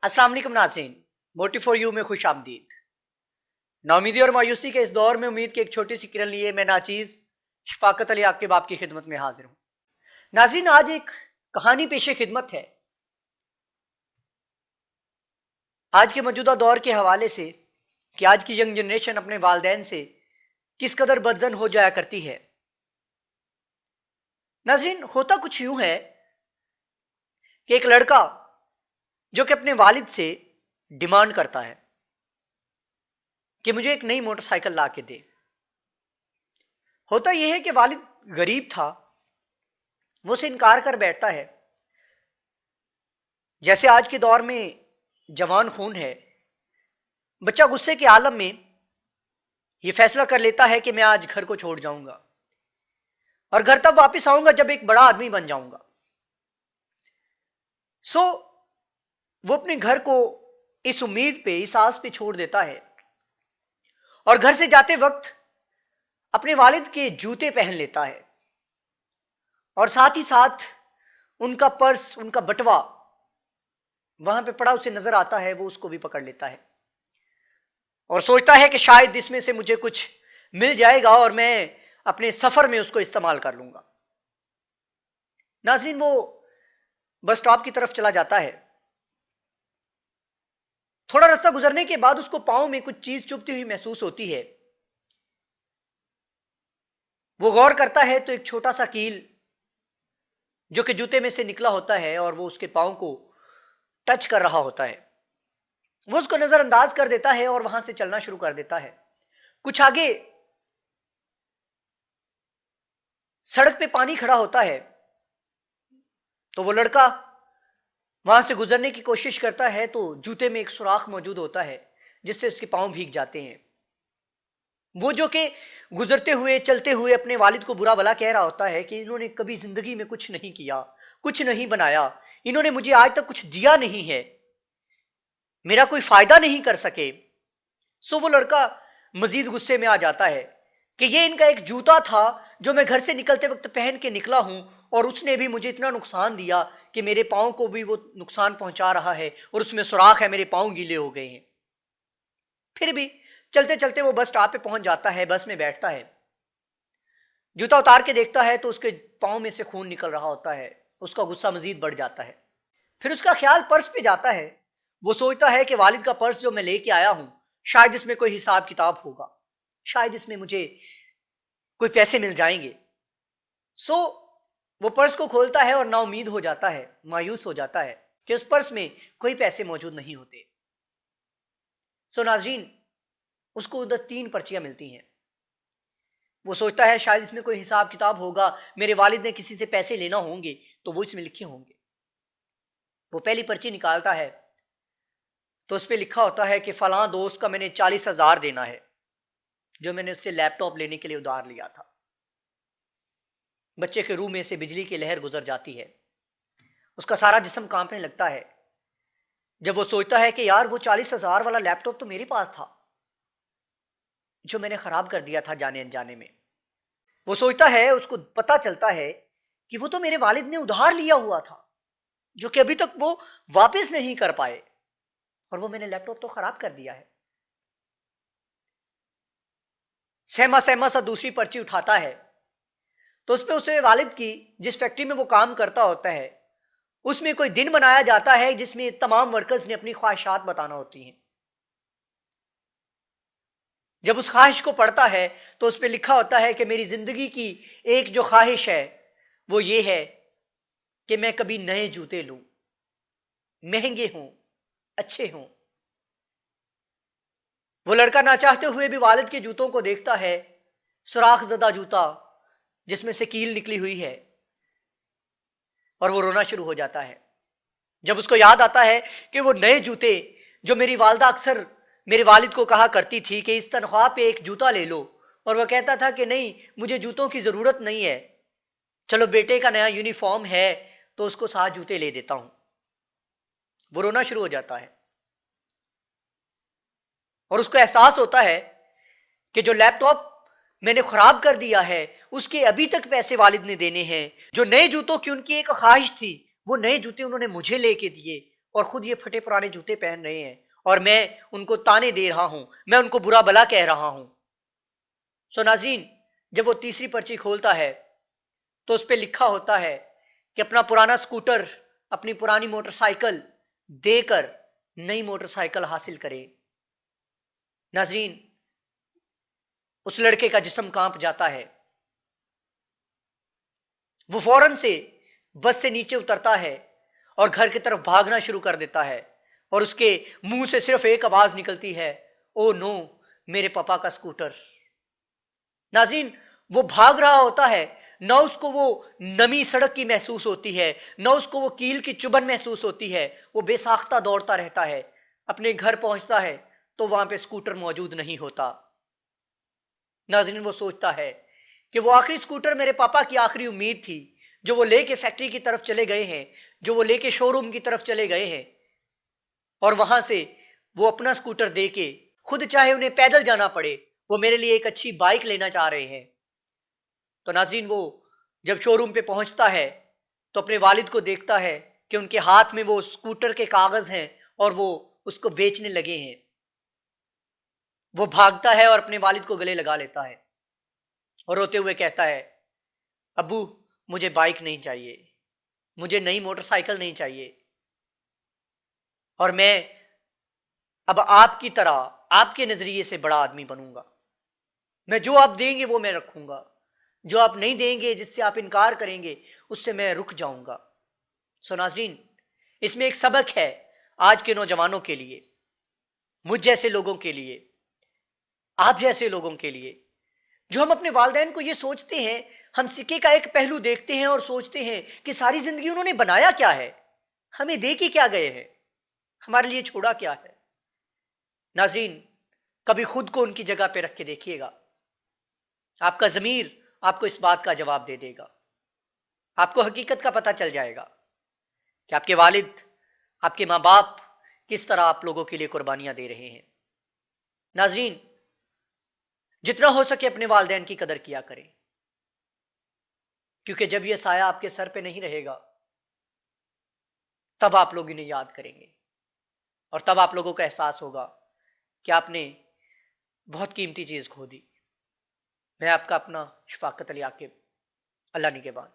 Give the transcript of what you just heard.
अस्सलाम वालेकुम नाज़रीन, मोटिव फॉर यू में खुश आमदीद। नाउमीदी और मायूसी के इस दौर में उम्मीद की एक छोटी सी किरण लिए मैं नाचीज़ शफाकत अली आकिब आपकी खिदमत में हाजिर हूँ। नाज़रीन, आज एक कहानी पेशे खिदमत है आज के मौजूदा दौर के हवाले से कि आज की यंग जनरेशन अपने वालिदैन से किस कदर बदजन हो जाया करती है। नाज़रीन, होता कुछ यूं है कि एक लड़का जो कि अपने वालिद से डिमांड करता है कि मुझे एक नई मोटरसाइकिल ला के दे। होता यह है कि वालिद गरीब था, वो उसे इनकार कर बैठता है। जैसे आज के दौर में जवान खून है, बच्चा गुस्से के आलम में यह फैसला कर लेता है कि मैं आज घर को छोड़ जाऊंगा और घर तब वापस आऊंगा जब एक बड़ा आदमी बन जाऊंगा। वो अपने घर को इस उम्मीद पे, इस आस पे छोड़ देता है और घर से जाते वक्त अपने वालिद के जूते पहन लेता है और साथ ही साथ उनका पर्स, उनका बटवा वहां पे पड़ा उसे नजर आता है। वो उसको भी पकड़ लेता है और सोचता है कि शायद इसमें से मुझे कुछ मिल जाएगा और मैं अपने सफर में उसको इस्तेमाल कर लूंगा। नाज़रीन, वो बस स्टॉप की तरफ चला जाता है। थोड़ा रास्ता गुजरने के बाद उसको पांव में कुछ चीज चुभती हुई महसूस होती है। वो गौर करता है तो एक छोटा सा कील जो कि जूते में से निकला होता है और वो उसके पांव को टच कर रहा होता है। वो उसको नजरअंदाज कर देता है और वहां से चलना शुरू कर देता है। कुछ आगे सड़क पे पानी खड़ा होता है तो वो लड़का वहां से गुजरने की कोशिश करता है तो जूते में एक सुराख मौजूद होता है जिससे उसके पांव भीग जाते हैं। वो जो कि गुजरते हुए, चलते हुए अपने वालिद को बुरा भला कह रहा होता है कि इन्होंने कभी जिंदगी में कुछ नहीं किया, कुछ नहीं बनाया, इन्होंने मुझे आज तक कुछ दिया नहीं है, मेरा कोई फायदा नहीं कर सके। वो लड़का मजीद गुस्से में आ जाता है कि ये इनका एक जूता था जो मैं घर से निकलते वक्त पहन के निकला हूं और उसने भी मुझे इतना नुकसान दिया कि मेरे पाँव को भी वो नुकसान पहुंचा रहा है और उसमें सुराख है, मेरे पाँव गीले हो गए हैं। फिर भी चलते चलते वो बस स्टॉप पे पहुंच जाता है, बस में बैठता है, जूता उतार के देखता है तो उसके पाँव में से खून निकल रहा होता है। उसका गुस्सा मजीद बढ़ जाता है। फिर उसका ख्याल पर्स पे जाता है। वो सोचता है कि वालिद का पर्स जो मैं लेके आया हूं, शायद इसमें कोई हिसाब किताब होगा, शायद इसमें मुझे कोई पैसे मिल जाएंगे। वो पर्स को खोलता है और नाउमीद हो जाता है, मायूस हो जाता है कि उस पर्स में कोई पैसे मौजूद नहीं होते। नाज़रीन, उसको उधर 3 पर्चियां मिलती हैं। वो सोचता है शायद इसमें कोई हिसाब किताब होगा, मेरे वालिद ने किसी से पैसे लेना होंगे तो वो इसमें लिखे होंगे। वो पहली पर्ची निकालता है तो उस पर लिखा होता है कि फलां दोस्त का मैंने 40,000 देना है जो मैंने उससे लैपटॉप लेने के लिए उधार लिया था। बच्चे के रूह में से बिजली की लहर गुजर जाती है, उसका सारा जिस्म कांपने लगता है जब वो सोचता है कि यार वो 40,000 वाला लैपटॉप तो मेरे पास था जो मैंने खराब कर दिया था जाने अनजाने में। वो सोचता है, उसको पता चलता है कि वो तो मेरे वालिद ने उधार लिया हुआ था जो कि अभी तक वो वापस नहीं कर पाए और वो मैंने लैपटॉप तो खराब कर दिया है। सहमा सहमा सा दूसरी पर्ची उठाता है तो उसमें उसके वालिद की, जिस फैक्ट्री में वो काम करता होता है, उसमें कोई दिन मनाया जाता है जिसमें तमाम वर्कर्स ने अपनी ख्वाहिशात बताना होती हैं। जब उस ख्वाहिश को पढ़ता है तो उस पर लिखा होता है कि मेरी जिंदगी की एक जो ख्वाहिश है वो ये है कि मैं कभी नए जूते लूं, महंगे हों, अच्छे हों। वो लड़का ना चाहते हुए भी वालिद के जूतों को देखता है, सुराख ज़दा जूता जिसमें से कील निकली हुई है, और वो रोना शुरू हो जाता है जब उसको याद आता है कि वो नए जूते जो मेरी वालदा अक्सर मेरे वालिद को कहा करती थी कि इस तनख्वाह पे एक जूता ले लो, और वह कहता था कि नहीं, मुझे जूतों की ज़रूरत नहीं है, चलो बेटे का नया यूनिफॉर्म है तो उसको 7 जूते ले देता हूं। वो रोना शुरू हो जाता है और उसको एहसास होता है कि जो लैपटॉप मैंने खराब कर दिया है उसके अभी तक पैसे वालिद ने देने हैं। जो नए जूतों की उनकी एक ख्वाहिश थी वो नए जूते उन्होंने मुझे लेके दिए اور خود یہ پھٹے پرانے جوتے پہن رہے ہیں اور میں ان کو تانے دے رہا ہوں، میں ان کو برا بلا کہہ رہا ہوں۔ ناظرین، جب وہ تیسری پرچی کھولتا ہے تو اس پہ لکھا ہوتا ہے کہ اپنا پرانا سکوٹر، اپنی پرانی موٹر سائیکل دے کر نئی موٹر سائیکل حاصل کرے۔ ناظرین، اس لڑکے کا جسم کانپ جاتا ہے، وہ فوراً سے بس سے نیچے اترتا ہے اور گھر کی طرف بھاگنا شروع کر دیتا ہے، اور اس کے منہ سے صرف ایک آواز نکلتی ہے، او نو، میرے پاپا کا سکوٹر۔ ناظرین، وہ بھاگ رہا ہوتا ہے، نہ اس کو وہ نمی سڑک کی محسوس ہوتی ہے، نہ اس کو وہ کیل کی چبھن محسوس ہوتی ہے، وہ بے ساختہ دوڑتا رہتا ہے۔ اپنے گھر پہنچتا ہے تو وہاں پہ سکوٹر موجود نہیں ہوتا۔ ناظرین، وہ سوچتا ہے کہ وہ آخری سکوٹر میرے پاپا کی آخری امید تھی، جو وہ لے کے فیکٹری کی طرف چلے گئے ہیں، جو وہ لے کے شو روم کی طرف چلے گئے ہیں، اور وہاں سے وہ اپنا سکوٹر دے کے، خود چاہے انہیں پیدل جانا پڑے، وہ میرے لیے ایک اچھی بائک لینا چاہ رہے ہیں۔ تو ناظرین، وہ جب شو روم پہ پہنچتا ہے تو اپنے والد کو دیکھتا ہے کہ ان کے ہاتھ میں وہ سکوٹر کے کاغذ ہیں اور وہ اس کو بیچنے لگے ہیں۔ وہ بھاگتا ہے اور اپنے والد کو گلے لگا لیتا ہے اور روتے ہوئے کہتا ہے، ابو، مجھے بائک نہیں چاہیے، مجھے نئی موٹر سائیکل نہیں چاہیے، اور میں اب آپ کی طرح آپ کے نظریے سے بڑا آدمی بنوں گا۔ میں جو آپ دیں گے وہ میں رکھوں گا، جو آپ نہیں دیں گے، جس سے آپ انکار کریں گے، اس سے میں رک جاؤں گا۔ ناظرین، اس میں ایک سبق ہے آج کے نوجوانوں کے لیے، مجھ جیسے لوگوں کے لیے، آپ جیسے لوگوں کے لیے، جو ہم اپنے والدین کو یہ سوچتے ہیں، ہم سکے کا ایک پہلو دیکھتے ہیں اور سوچتے ہیں کہ ساری زندگی انہوں نے بنایا کیا ہے، ہمیں دے کے کیا گئے ہیں، ہمارے لیے چھوڑا کیا ہے۔ ناظرین، کبھی خود کو ان کی جگہ پہ رکھ کے دیکھیے گا، آپ کا ضمیر آپ کو اس بات کا جواب دے دے گا، آپ کو حقیقت کا پتہ چل جائے گا کہ آپ کے والد، آپ کے ماں باپ کس طرح آپ لوگوں کے لیے قربانیاں دے رہے ہیں۔ ناظرین، جتنا ہو سکے اپنے والدین کی قدر کیا کریں، کیونکہ جب یہ سایہ آپ کے سر پہ نہیں رہے گا تب آپ لوگ انہیں یاد کریں گے، اور تب آپ لوگوں کا احساس ہوگا کہ آپ نے بہت قیمتی چیز کھو دی۔ میں آپ کا اپنا شفاقت علی عاقب، اللہ نگہبان۔